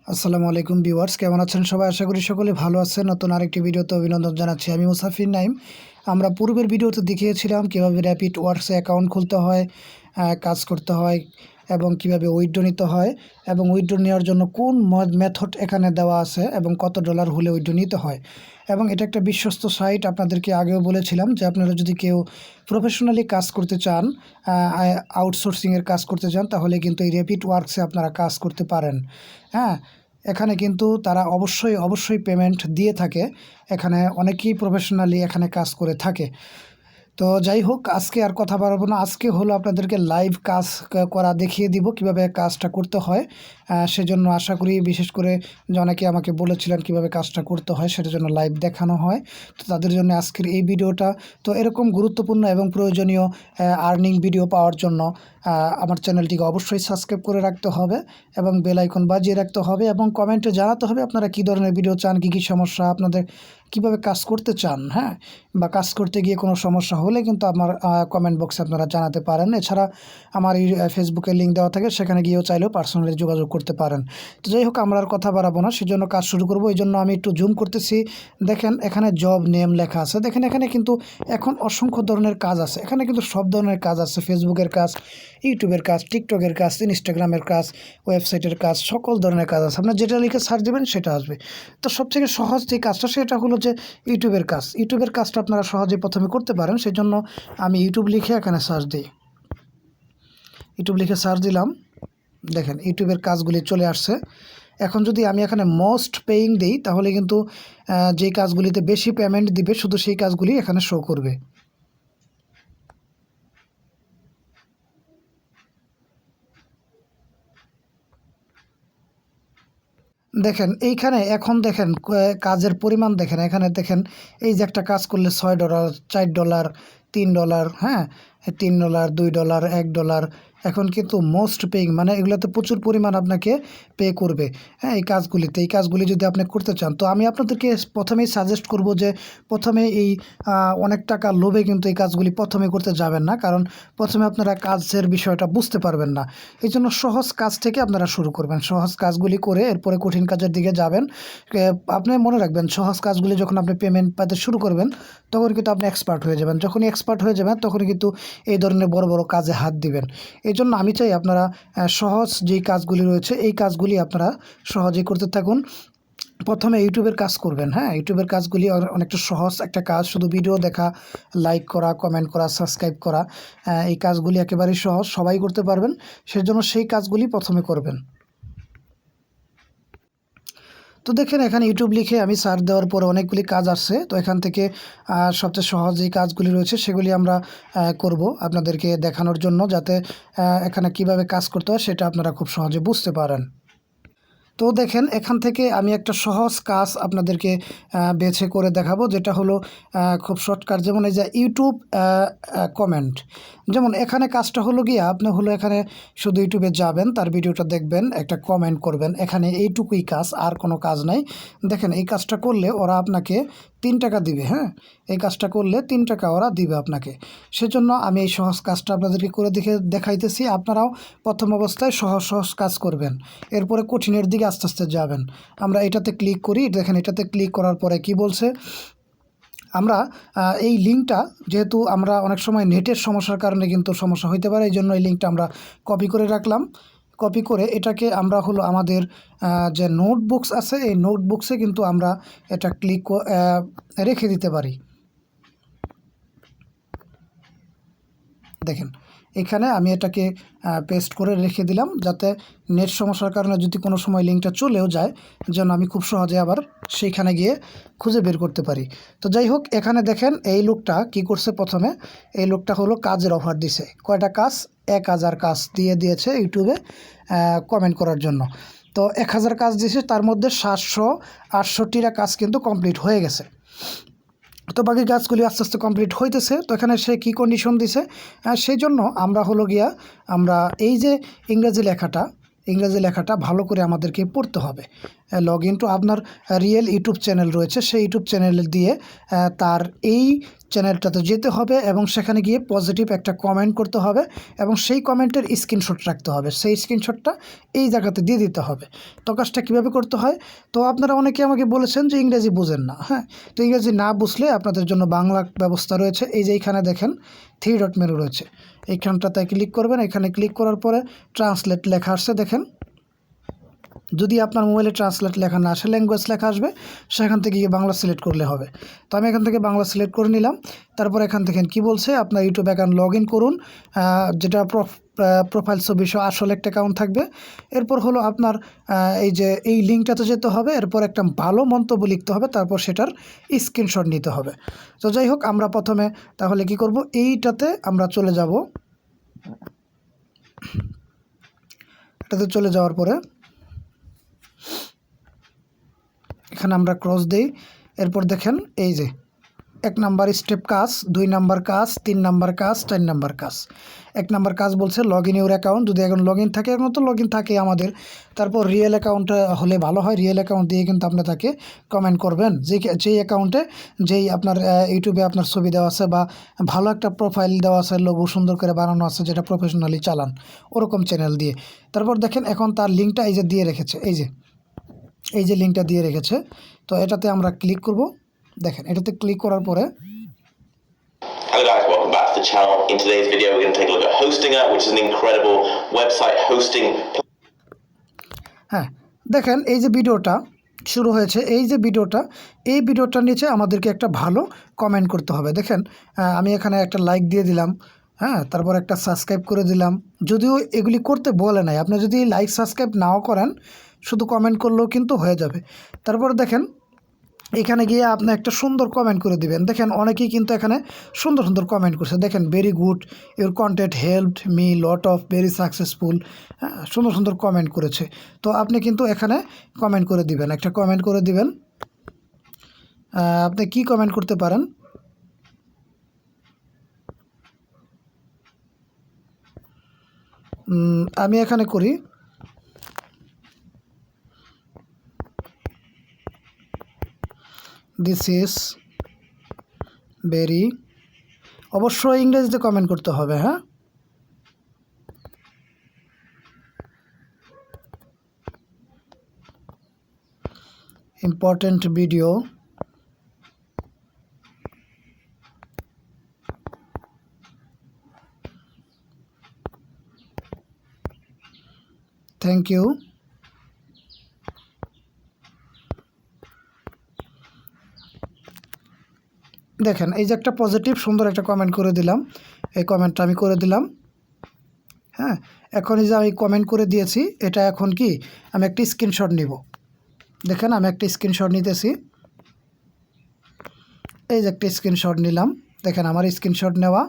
আসসালামু আলাইকুম ভিউয়ার্স, কেমন আছেন সবাই? আশা করি সকলে ভালো আছেন। নতুন আরেকটি ভিডিওতে অভিনন্দন জানাচ্ছি। আমি মুসাফির নাইম। আমরা পূর্বের ভিডিওতে দেখিয়েছিলাম কীভাবে র্যাপিড ওয়ার্কসে অ্যাকাউন্ট খুলতে হয়, কাজ করতে হয় এবং কিভাবে উইথড্র নিতে হয় এবং উইথড্র নেওয়ার জন্য কোন মেথড এখানে দেওয়া আছে এবং কত ডলার হলে উইথড্র নিতে হয়। এবং এটা একটা বিশ্বস্ত সাইট। আপনাদেরকে আগেও বলেছিলাম যে আপনারা যদি কেউ প্রফেশনালি কাজ করতে চান, আউটসোর্সিংয়ের কাজ করতে চান, তাহলে কিন্তু এই র্যাপিড ওয়ার্কসে আপনারা কাজ করতে পারেন। হ্যাঁ, এখানে কিন্তু তারা অবশ্যই পেমেন্ট দিয়ে থাকে। এখানে অনেকেই প্রফেশনালি এখানে কাজ করে থাকে। তো যাই হোক, আজকে আর কথা বাড়াবো না। আজকে হলো আপনাদেরকে লাইভ কাজ করা দেখিয়ে দিব কিভাবে কাজটা করতে হয়। সেজন্য আশা করি বিশেষ করে যে অনেকে আমাকে বলেছিলেন কিভাবে কাজটা করতে হয়, সেটার জন্য লাইভ দেখানো হয়। তো তাদের জন্য আজকের এই ভিডিওটা। তো এরকম গুরুত্বপূর্ণ এবং প্রয়োজনীয় আর্নিং ভিডিও পাওয়ার জন্য আমার চ্যানেলটিকে অবশ্যই সাবস্ক্রাইব করে রাখতে হবে এবং বেল আইকন বাজিয়ে রাখতে হবে এবং কমেন্টে জানাতে হবে আপনারা কী ধরনের ভিডিও চান, কী সমস্যা, আপনাদের কীভাবে কাজ করতে চান, হ্যাঁ, বা কাজ করতে গিয়ে কোনো সমস্যা হলে কিন্তু আমার কমেন্ট বক্সে আপনারা জানাতে পারেন। এছাড়া আমার এই ফেসবুকের লিঙ্ক দেওয়া থাকে, সেখানে গিয়েও চাইলেও পার্সোনালি যোগাযোগ করতে পারেন। তো যাই হোক, আমরা আর কথা বাড়াবো না, সেজন্য কাজ শুরু করব। এই জন্য আমি একটু জুম করতেছি। দেখেন এখানে জব নেম লেখা আছে। দেখেন এখানে কিন্তু এখন অসংখ্য ধরনের কাজ আছে। এখানে কিন্তু সব ধরনের কাজ আছে। ফেসবুকের কাজ, ইউটিউবের কাজ, টিকটকের কাজ, ইনস্টাগ্রামের কাজ, ওয়েবসাইটের কাজ, সকল ধরনের কাজ আছে। আপনার যেটা লিখে সার্চ দেবেন সেটা আসবে। তো সবথেকে সহজ যে কাজটা সেটা হলো যে ইউটিউবের কাজ। ইউটিউবের কাজটা আপনারা সহজে প্রথমে করতে পারেন। সেই জন্য আমি ইউটিউব লিখে এখানে সার্চ দিই। ইউটিউব লিখে সার্চ দিলাম, দেখেন ইউটিউবের কাজগুলি চলে আসছে। এখন যদি আমি এখানে মোস্ট পেইং দিই, তাহলে কিন্তু যেই কাজগুলিতে বেশি পেমেন্ট দিবে শুধু সেই কাজগুলি এখানে শো করবে। দেখেন এইখানে এখন দেখেন কাজের পরিমাণ দেখেন। এখানে দেখেন এই যে একটা কাজ করলে $6, $4, $3, হ্যাঁ, $3, $2, $1। এখন কিন্তু মোস্ট পেইং মানে এগুলোতে প্রচুর পরিমাণ আপনাকে পে করবে, হ্যাঁ, এই কাজগুলি যদি আপনি করতে চান। তো আমি আপনাদেরকে প্রথমেই সাজেস্ট করব যে প্রথমে এই অনেক টাকা লোভে কিন্তু এই কাজগুলি প্রথমে করতে যাবেন না, কারণ প্রথমে আপনারা কাজের বিষয়টা বুঝতে পারবেন না। এই জন্য সহজ কাজ থেকে আপনারা শুরু করবেন। সহজ কাজগুলি করে এরপরে কঠিন কাজের দিকে যাবেন। আপনি মনে রাখবেন, সহজ কাজগুলি যখন আপনি পেমেন্ট পেতে শুরু করবেন, তখন কিন্তু আপনি এক্সপার্ট হয়ে যাবেন। যখনই এক্সপার্ট হয়ে যাবেন, তখনই কিন্তু এই ধরনের বড় বড় কাজে হাত দিবেন। এই জন্য আমি চাই আপনারা সহজ যেই কাজগুলি রয়েছে এই কাজগুলি আপনারা সহজেই করতে থাকুন। প্রথমে ইউটিউবের কাজ করবেন। হ্যাঁ, ইউটিউবের কাজগুলি অনেকটা সহজ একটা কাজ। শুধু ভিডিও দেখা, লাইক করা, কমেন্ট করা, সাবস্ক্রাইব করা, এই কাজগুলি একেবারেই সহজ, সবাই করতে পারবেন। সেজন্য সেই কাজগুলি প্রথমে করবেন। তো দেখেন এখানে ইউটিউব লিখে আমি সার্চ দেওয়ার পরে অনেকগুলি কাজ আসছে। তো এখান থেকে সবচেয়ে সহজ যেই কাজগুলি রয়েছে সেগুলি আমরা করব আপনাদেরকে দেখানোর জন্য, যাতে এখানে কিভাবে কাজ করতে হয় সেটা আপনারা খুব সহজে বুঝতে পারেন। তো দেখেন এখান থেকে আমি একটা সহজ কাজ আপনাদেরকে বেছে করে দেখাবো, যেটা হলো খুব শর্টকাট। যেমন এই যে ইউটিউব কমেন্ট, যেমন এখানে কাজটা হলো গিয়ে আপনি হলো এখানে শুধু ইউটিউবে যাবেন, তার ভিডিওটা দেখবেন, একটা কমেন্ট করবেন। এখানে এইটুকুই কাজ, আর কোনো কাজ নাই। দেখেন এই কাজটা করলে ওরা আপনাকে $3 দিবে। হ্যাঁ, এই কাজটা করলে $3 ওরা দিবে আপনাকে। সেজন্য আমি এই সহজ কাজটা আপনাদেরকে করে দেখাইতেছি। আপনারাও প্রথম অবস্থায় সহজ কাজ করবেন, এরপরে কঠিনের দিকে আস্তে আস্তে যাবেন। আমরা এটাতে ক্লিক করি। দেখেন এটাতে ক্লিক করার পরে কি বলছে, আমরা এই লিঙ্কটা, যেহেতু আমরা অনেক সময় নেটের সমস্যার কারণে কিন্তু সমস্যা হইতে পারে, এই জন্য এই লিঙ্কটা আমরা কপি করে রাখলাম। কপি করে এটাকে আমরা হলো আমাদের যে নোটবুকস আছে এই নোটবুকসে কিন্তু আমরা এটা রেখে দিতে পারি। দেখেন এখানে আমি এটাকে পেস্ট করে রেখে দিলাম, যাতে নেট সমস্যার কারণে যদি কোনো সময় লিঙ্কটা চলেও যায়, যেন আমি খুব সহজে আবার সেইখানে গিয়ে খুঁজে বের করতে পারি। তো যাই হোক, এখানে দেখেন এই লোকটা কি করছে। প্রথমে এই লোকটা হলো কাজের অফার দিছে। কয়টা কাজ? 1000 কাজ দিয়েছে ইউটিউবে কমেন্ট করার জন্য। তো 1000 কাজ দিয়েছে, তার মধ্যে 768টা কাজ কিন্তু কমপ্লিট হয়ে গেছে। তো বাকি কাজগুলি আস্তে আস্তে কমপ্লিট হইতেছে। তো এখানে সে কী কন্ডিশন দিছে, সেই জন্য আমরা হলো গিয়া আমরা এই যে ইংরেজি লেখাটা ভালো করে আমাদেরকে পড়তে হবে। লগ ইন টু আপনার রিয়েল ইউটিউব চ্যানেল রয়েছে, সেই ইউটিউব চ্যানেল দিয়ে তার এই চ্যানেলটাতে যেতে হবে এবং সেখানে গিয়ে পজিটিভ একটা কমেন্ট করতে হবে এবং সেই কমেন্টের স্ক্রিনশট রাখতে হবে। সেই স্ক্রিনশটটা এই জায়গাতে দিয়ে দিতে হবে। তো কাজটা কীভাবে করতে হয়? তো আপনারা অনেকে আমাকে বলেছেন যে ইংরেজি বোঝেন না, হ্যাঁ, তো ইংরেজি না বুঝলে আপনাদের জন্য বাংলা ব্যবস্থা রয়েছে। এই যে এইখানে দেখেন 3 ডট মেনু রয়েছে, এইখানটাতে ক্লিক করবেন। এখানে ক্লিক করার পরে ট্রান্সলেট লেখা আসছে দেখেন। যদি আপনার মোবাইলে ট্রান্সলেট লেখা না আসে, ল্যাঙ্গুয়েজ লেখা আসবে, সেখান থেকে গিয়ে বাংলা সিলেক্ট করলে হবে। তো আমি এখান থেকে বাংলা সিলেক্ট করে নিলাম। তারপর এখান থেকে কি বলছে, আপনার ইউটিউব অ্যাকাউন্ট লগ ইন করুন, যেটা প্রোফাইল ছবি সহ আসল একটা অ্যাকাউন্ট থাকবে। এরপর হলো আপনার এই যে এই লিঙ্কটাতে যেতে হবে, এরপর একটা ভালো মন্তব্য লিখতে হবে, তারপর সেটার স্ক্রিনশট নিতে হবে। তো যাই হোক, আমরা প্রথমে তাহলে কি করব, এইটাতে আমরা চলে যাব। এটাতে চলে যাওয়ার পরে এখানে আমরা ক্রস দিই। এরপর দেখেন এই যে 1 নাম্বার স্টেপ কাজ, 2 নাম্বার কাজ, 3 নাম্বার কাজ, 4 নাম্বার কাজ। 1 নাম্বার কাজ বলছে লগ ইন ইউর অ্যাকাউন্ট। যদি এখন লগ ইন থাকে, এখন তো লগ ইন থাকে আমাদের। তারপর রিয়েল অ্যাকাউন্ট হলে ভালো হয়। রিয়েল অ্যাকাউন্ট দিয়ে কিন্তু আপনি তাকে কমেন্ট করবেন, যেই অ্যাকাউন্টে যেই আপনার ইউটিউবে আপনার ছবি দেওয়া আছে বা ভালো একটা প্রোফাইল দেওয়া আছে, লোগো সুন্দর করে বানানো আছে, যেটা প্রফেশনালি চালান, ওরকম চ্যানেল দিয়ে। তারপর দেখেন এখন তার লিঙ্কটা এই যে দিয়ে রেখেছে, এই যে লিঙ্কটা দিয়ে রেখেছে। তো এটাতে আমরা ক্লিক করব। দেখেন এটাতে ক্লিক করার পরে, Hello guys, welcome back to the channel. In today's video we're going to take a look at Hostinger, which is an incredible website hosting. হ্যাঁ, দেখেন এই যে ভিডিওটা শুরু হয়েছে, এই ভিডিওটার নিচে আমাদেরকে একটা ভালো কমেন্ট করতে হবে। দেখেন আমি এখানে একটা লাইক দিয়ে দিলাম, হ্যাঁ, তারপর একটা সাবস্ক্রাইব করে দিলাম। যদিও এগুলি করতে বলে নাই, আপনি যদি লাইক সাবস্ক্রাইব নাও করেন, শুধু কমেন্ট করলেও কিন্তু হয়ে যাবে। তারপর দেখেন এখানে গিয়ে আপনি একটা সুন্দর কমেন্ট করে দিবেন। দেখেন অনেকেই কিন্তু এখানে সুন্দর সুন্দর কমেন্ট করছে। দেখেন very good, your content helped me lot of, very successful, সুন্দর সুন্দর কমেন্ট করেছে। তো আপনি কিন্তু এখানে কমেন্ট করে দিবেন, একটা কমেন্ট করে দিবেন। আপনি কি কমেন্ট করতে পারেন? আমি এখানে করি দিস ইজ ভেরি, অবশ্যই ইংরেজিতে কমেন্ট করতে হবে, হ্যাঁ। Important video, thank you. দেখেন এই যে একটা পজিটিভ সুন্দর একটা কমেন্ট করে দিলাম, এই কমেন্টটা আমি করে দিলাম, হ্যাঁ। এখন এই যে আমি কমেন্ট করে দিয়েছি, এটা এখন কি আমি একটা স্ক্রিনশট নিব। দেখেন আমি একটা স্ক্রিনশট নিতেছি, এই যে একটা স্ক্রিনশট নিলাম। দেখেন আমার স্ক্রিনশট নেওয়া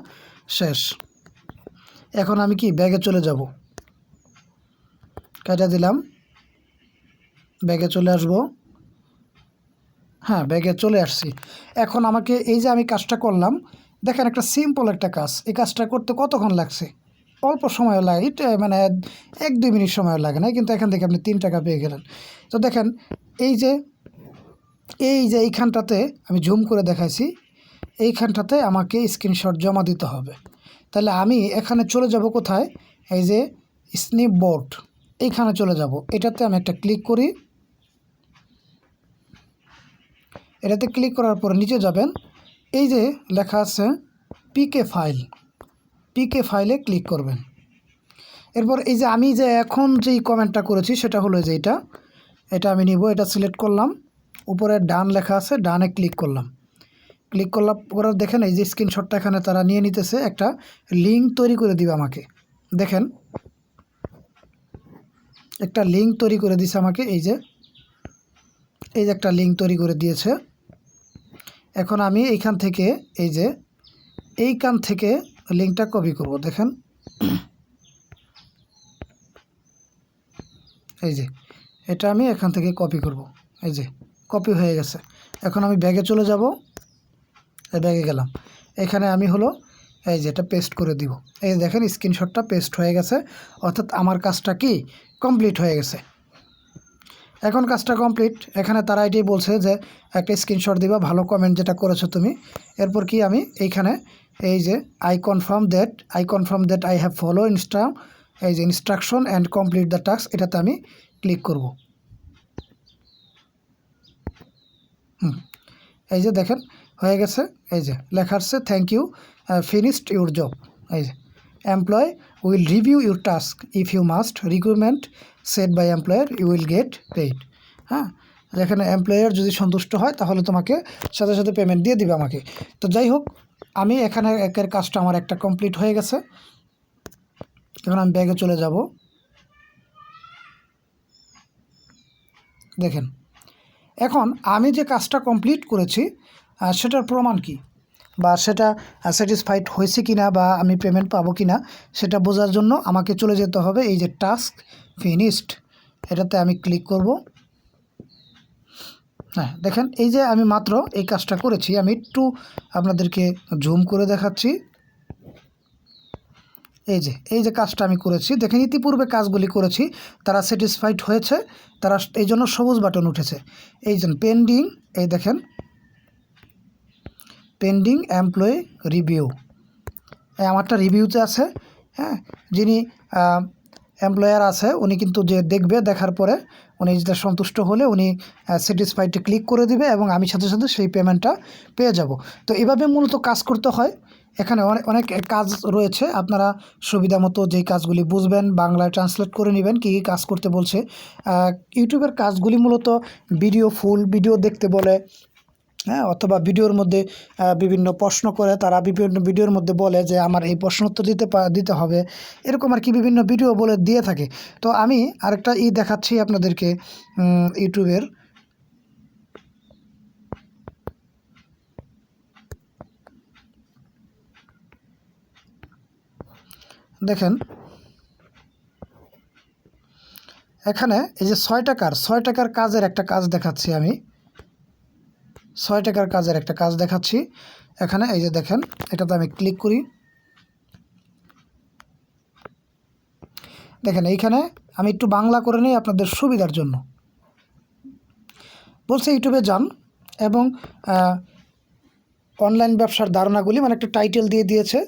শেষ। এখন আমি কি ব্যাগে চলে যাব, কেটে দিলাম, ব্যাগে চলে আসব। হ্যাঁ, ব্যাগে চলে আসছি। এখন আমাকে এই যে আমি কাজটা করলাম, দেখেন একটা সিম্পল একটা কাজ, এই কাজটা করতে কতক্ষণ লাগছে? অল্প সময় লাগে, মানে 1-2 মিনিট সময় লাগে না, কিন্তু এখান থেকে আপনি 3 টাকা পেয়ে গেলেন। তো দেখেন এই যে এইখানটাতে আমি জুম করে দেখাইছি, এইখানটাতে আমাকে স্ক্রিনশট জমা দিতে হবে। তাহলে আমি এখানে চলে যাব কোথায়, এই যে স্ন্যাপবোর্ড, এইখানে চলে যাব। এটাতে আমি একটা ক্লিক করি। এটাতে ক্লিক করার পরে নিচে যাবেন, এই যে লেখা আছে পিকে ফাইলে ক্লিক করবেন। এরপর এই যে আমি যে এখন যেই কমেন্টটা করেছি সেটা হলো যে এটা আমি নিব, এটা সিলেক্ট করলাম, উপরে ডান লেখা আছে, ডানে ক্লিক করলাম। ক্লিক করলাম পরে দেখেন এই যে স্ক্রিনশটটা এখানে তারা নিয়ে নিতেছে, একটা লিঙ্ক তৈরি করে দিবে আমাকে। দেখেন একটা লিঙ্ক তৈরি করে দিয়েছে আমাকে, এই যে একটা লিঙ্ক তৈরি করে দিয়েছে। এখন আমি এইখান থেকে এইখান থেকে লিঙ্কটা কপি করব। দেখেন এই যে এটা আমি এখান থেকে কপি করব, এই যে কপি হয়ে গেছে। এখন আমি ব্যাগে চলে যাব, এই ব্যাগে গেলাম, এখানে আমি হলো এই যে এটা পেস্ট করে দিব। এই দেখেন স্ক্রিনশটটা পেস্ট হয়ে গেছে, অর্থাৎ আমার কাজটা কি কমপ্লিট হয়ে গেছে। এখন কাজটা কমপ্লিট। এখানে তারা এটাই বলছে যে একটা স্ক্রিনশট দিবা ভালো কমেন্ট যেটা করেছো তুমি। এরপর কি আমি এইখানে এই যে I confirm that I have follow এই যে instruction and complete the task, এটাতে আমি ক্লিক করব। এই যে দেখেন হয়ে গেছে। এই যে লেখা আসছে thank you finished your job. এই যে employ will review your task if you must recruitment set by employer you will get paid. হ্যাঁ, যেখানে এমপ্লয়ার যদি সন্তুষ্ট হয় তাহলে তোমাকে সাথে সাথে পেমেন্ট দিয়ে দিবে আমাকে। তো যাই হোক, আমি এখানে একের কাজটা আমার একটা কমপ্লিট হয়ে গেছে। এখন আমি ব্যাগে চলে যাব। দেখেন এখন আমি যে কাজটা কমপ্লিট করেছি সেটার প্রমাণ কি, বা সেটা স্যাটিসফাইড হয়েছে কি না, বা আমি পেমেন্ট পাবো কি না, সেটা বোঝার জন্য আমাকে চলে যেতে হবে এই যে টাস্ক ফিনিশড, এটাতে আমি ক্লিক করব। হ্যাঁ দেখেন এই যে আমি মাত্র এই কাজটা করেছি। আমি একটু আপনাদেরকে জুম করে দেখাচ্ছি। এই যে কাজটা আমি করেছি, দেখেন ইতিপূর্বে কাজগুলি করেছি, তারা স্যাটিসফাইড হয়েছে, তারা এই জন্য সবুজ বাটন উঠেছে। এই জন্য পেন্ডিং, এই দেখেন পেন্ডিং এমপ্লয়ি রিভিউ, আমারটা রিভিউতে আছে। হ্যাঁ, যিনি এমপ্লয়ার আছে উনি কিন্তু যে দেখবে, দেখার পরে উনি যেটা সন্তুষ্ট হলে উনি স্যাটিসফাইডে ক্লিক করে দিবে এবং আমি সাথে সাথে সেই পেমেন্টটা পেয়ে যাব। তো এভাবে মূলত কাজ করতে হয়। এখানে অনেক কাজ রয়েছে, আপনারা সুবিধা মতো যেই কাজগুলি বুঝবেন বাংলায় ট্রান্সলেট করে নেবেন কী কী কাজ করতে বলছে। ইউটিউবের কাজগুলি মূলত ফুল ভিডিও দেখতে বলে, হ্যাঁ, অথবা ভিডিওর মধ্যে বিভিন্ন প্রশ্ন করে, তারা বিভিন্ন ভিডিওর মধ্যে বলে যে আমার এই প্রশ্ন উত্তর দিতে হবে, এরকম আর কি বিভিন্ন ভিডিও বলে দিয়ে থাকে। তো আমি আরেকটা দেখাচ্ছি আপনাদেরকে ইউটিউবের। দেখেন এখানে এই যে 6 টাকার কাজের একটা কাজ দেখাচ্ছি আমি, 6 টাকার কাজের একটা কাজ দেখাচ্ছি এখানে। এই যে দেখেন, এটাতে আমি ক্লিক করি। দেখেন এইখানে আমি একটু বাংলা করে নিই আপনাদের সুবিধার জন্য। বলছে ইউটিউবে যান এবং অনলাইন ব্যবসার ধারণাগুলি, মানে একটা টাইটেল দিয়ে দিয়েছে,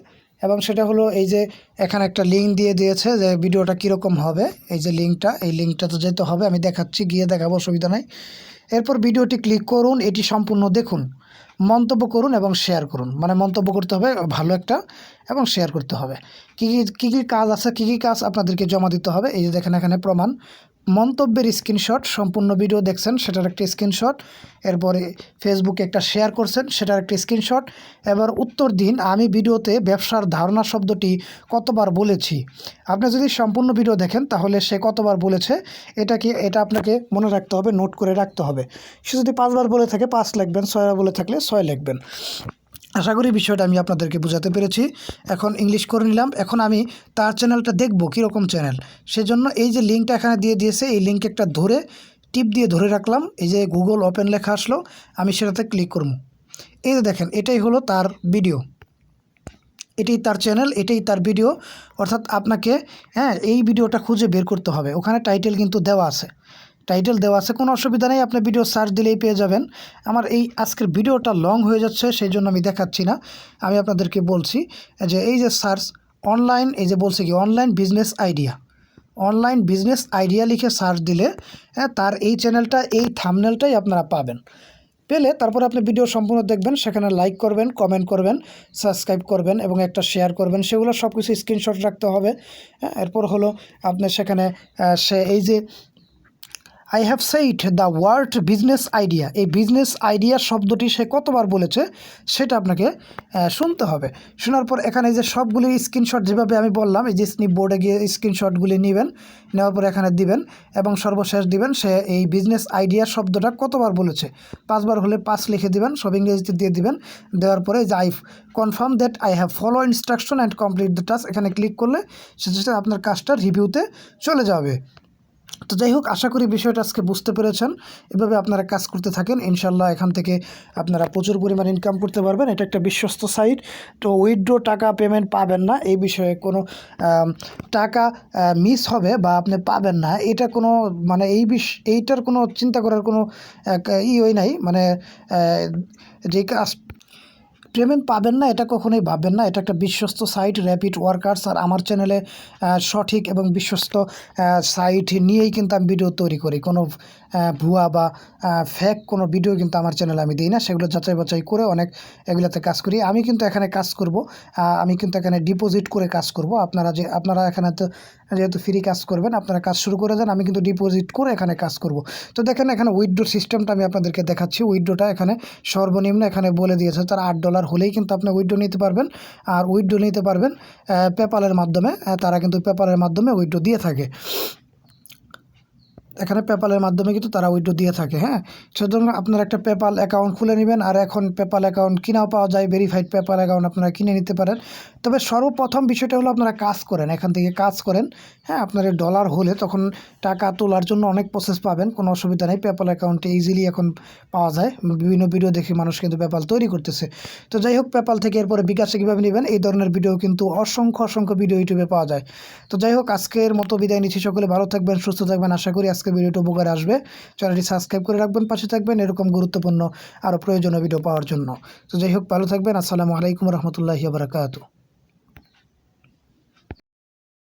এবং সেটা হলো এই যে এখানে একটা লিঙ্ক দিয়ে দিয়েছে যে ভিডিওটা কীরকম হবে। এই যে লিঙ্কটা, এই লিঙ্কটা তো যেতে হবে, আমি দেখাচ্ছি, গিয়ে দেখাবো, অসুবিধা নাই। এরপর ভিডিওটি ক্লিক করুন, এটি সম্পূর্ণ দেখুন, মন্তব্য করুন এবং শেয়ার করুন। মানে মন্তব্য করতে হবে ভালো একটা, এবং শেয়ার করতে হবে। কী কী কাজ আছে, কী কী কাজ আপনাদেরকে জমা দিতে হবে। এই যে দেখেন এখানে প্রমাণ, মন্তব্যের স্ক্রিনশট, সম্পূর্ণ ভিডিও দেখছেন সেটার একটা স্ক্রিনশট, এরপরে ফেসবুকে একটা শেয়ার করছেন সেটার একটা স্ক্রিনশট। এবার উত্তর দিন আমি ভিডিওতে ব্যবসার ধারণা শব্দটি কতবার বলেছি। আপনি যদি সম্পূর্ণ ভিডিও দেখেন তাহলে সে কতবার বলেছে এটা আপনাকে মনে রাখতে হবে, নোট করে রাখতে হবে। সে যদি 5 বার বলে থাকে 5 লিখবেন, 6 বার বলে থাকলে 6 লিখবেন। আশা করি বিষয়টা আমি আপনাদেরকে বোঝাতে পেরেছি। এখন ইংলিশ করে নিলাম। এখন আমি তার চ্যানেলটা দেখব কীরকম চ্যানেল, সেজন্য এই যে লিঙ্কটা এখানে দিয়ে দিয়েছে, এই লিঙ্ক একটা ধরে টিপ দিয়ে ধরে রাখলাম। এই যে গুগল ওপেন লেখা আসলো, আমি সেটাতে ক্লিক করব। এই যে দেখেন এটাই হলো তার ভিডিও, এটাই তার চ্যানেল, এটাই তার ভিডিও। অর্থাৎ আপনাকে এই ভিডিওটা খুঁজে বের করতে হবে। ওখানে টাইটেল কিন্তু দেওয়া আছে, কোনো অসুবিধা নেই, আপনি ভিডিও সার্চ দিলেই পেয়ে যাবেন। আমার এই আজকের ভিডিওটা লং হয়ে যাচ্ছে, সেই জন্য আমি দেখাচ্ছি না। আমি আপনাদেরকে বলছি যে এই যে সার্চ অনলাইন, এই যে বলছে কি অনলাইন বিজনেস আইডিয়া লিখে সার্চ দিলে তার এই চ্যানেলটা, এই থাম্বনেলটাই আপনারা পাবেন। পেলে তারপর আপনি ভিডিও সম্পূর্ণ দেখবেন, সেখানে লাইক করবেন, কমেন্ট করবেন, সাবস্ক্রাইব করবেন এবং একটা শেয়ার করবেন। সেগুলো সব কিছু স্ক্রিনশট রাখতে হবে। এরপর হলো আপনি সেখানে এই যে I have said the word business idea, এই বিজনেস আইডিয়া শব্দটি সে কতবার বলেছে সেটা আপনাকে শুনতে হবে। শোনার পর এখানে যে সবগুলি স্ক্রিনশট যেভাবে আমি বললাম, এই যে স্নিপ বোর্ডে গিয়ে স্ক্রিনশটগুলি নেবেন, নেওয়ার পর এখানে দিবেন এবং সর্বশেষ দিবেন সে এই বিজনেস আইডিয়া শব্দটা কতবার বলেছে। 5 বার হলে 5 লিখে দিবেন, সব ইংরেজিতে দিয়ে দিবেন। দেওয়ার পরে যে I confirm that I have follow instruction and complete the task, এখানে ক্লিক করলে সেটা আপনার কাজটা রিভিউতে চলে যাবে। তো যাই হোক, আশা করি বিষয়টা আজকে বুঝতে পেরেছেন। এভাবে আপনারা কাজ করতে থাকেন, ইনশাল্লাহ এখান থেকে আপনারা প্রচুর পরিমাণ ইনকাম করতে পারবেন। এটা একটা বিশ্বস্ত সাইট। তো উইথড্র টাকা পেমেন্ট পাবেন না, এই বিষয়ে কোনো টাকা মিস হবে বা আপনি পাবেন না, এটা কোনো মানে এইটার কোনো চিন্তা করার কোনো ইই নাই, মানে যে কাজ পেমেন্ট পাবেন না এটা কখনোই ভাববেন না। এটা একটা বিশ্বস্ত সাইট র্যাপিড ওয়ার্কার্স। আর আমার চ্যানেলে সঠিক এবং বিশ্বস্ত সাইট নিয়েই কিন্তু আমি ভিডিও তৈরি করি। কোনো ভুয়া বা ফেক কোনো ভিডিও কিন্তু আমার চ্যানেলে আমি দিই না, সেগুলো যাচাই বাছাই করে অনেক এগুলোতে কাজ করি। আমি কিন্তু এখানে কাজ করব, আমি কিন্তু এখানে ডিপোজিট করে কাজ করব। আপনারা এখানে তো যেহেতু ফ্রি কাজ করবেন, আপনারা কাজ শুরু করে দেন, আমি কিন্তু ডিপোজিট করে এখানে কাজ করব। তো দেখেন এখানে উইথড্র সিস্টেমটা আমি আপনাদেরকে দেখাচ্ছি। উইথড্রটা এখানে সর্বনিম্ন এখানে বলে দিয়েছে, তার $8 হলেই কিন্তু আপনি উইথড্র নিতে পারবেন। আর উইথড্র নিতে পারবেন পেপ্যালের মাধ্যমে। তারা কিন্তু পেপ্যালের মাধ্যমে উইথড্র দিয়ে থাকে। এখানে পেপ্যালের মাধ্যমে কিন্তু তারা উইথড্র দিয়ে থাকে। হ্যাঁ, সুতরাং আপনারা একটা পেপ্যাল অ্যাকাউন্ট খুলে নেবেন। আর এখন পেপ্যাল অ্যাকাউন্ট কিনাও পাওয়া যায়, ভেরিফাইড পেপ্যাল অ্যাকাউন্ট আপনারা কিনে নিতে পারেন। তবে সর্বপ্রথম বিষয়টা হলো আপনারা কাজ করেন, এখান থেকে কাজ করেন। হ্যাঁ, আপনার ডলার হলে তখন টাকা তোলার জন্য অনেক প্রসেস পাবেন, কোনো অসুবিধা নেই। পেপ্যাল অ্যাকাউন্টে ইজিলি এখন পাওয়া যায়, বিভিন্ন ভিডিও দেখে মানুষ কিন্তু পেপ্যাল তৈরি করতেছে। তো যাই হোক, পেপ্যাল থেকে এরপরে বিকাশে কীভাবে নেবেন এই ধরনের ভিডিও কিন্তু অসংখ্য ভিডিও ইউটিউবে পাওয়া যায়। তো যাই হোক, আজকের মতো বিদায় নিচ্ছি। সকলে ভালো থাকবেন, সুস্থ থাকবেন। আশা করি আজকের ভিডিওটা উপকারে আসবে। চ্যানেলটি সাবস্ক্রাইব করে রাখবেন, পাশে থাকবেন এরকম গুরুত্বপূর্ণ আরও প্রয়োজনীয় ভিডিও পাওয়ার জন্য। তো যাই হোক, ভালো থাকবেন। আসসালামু আলাইকুম রহমতুল্লাহি ওয়া বারাকাতুহু।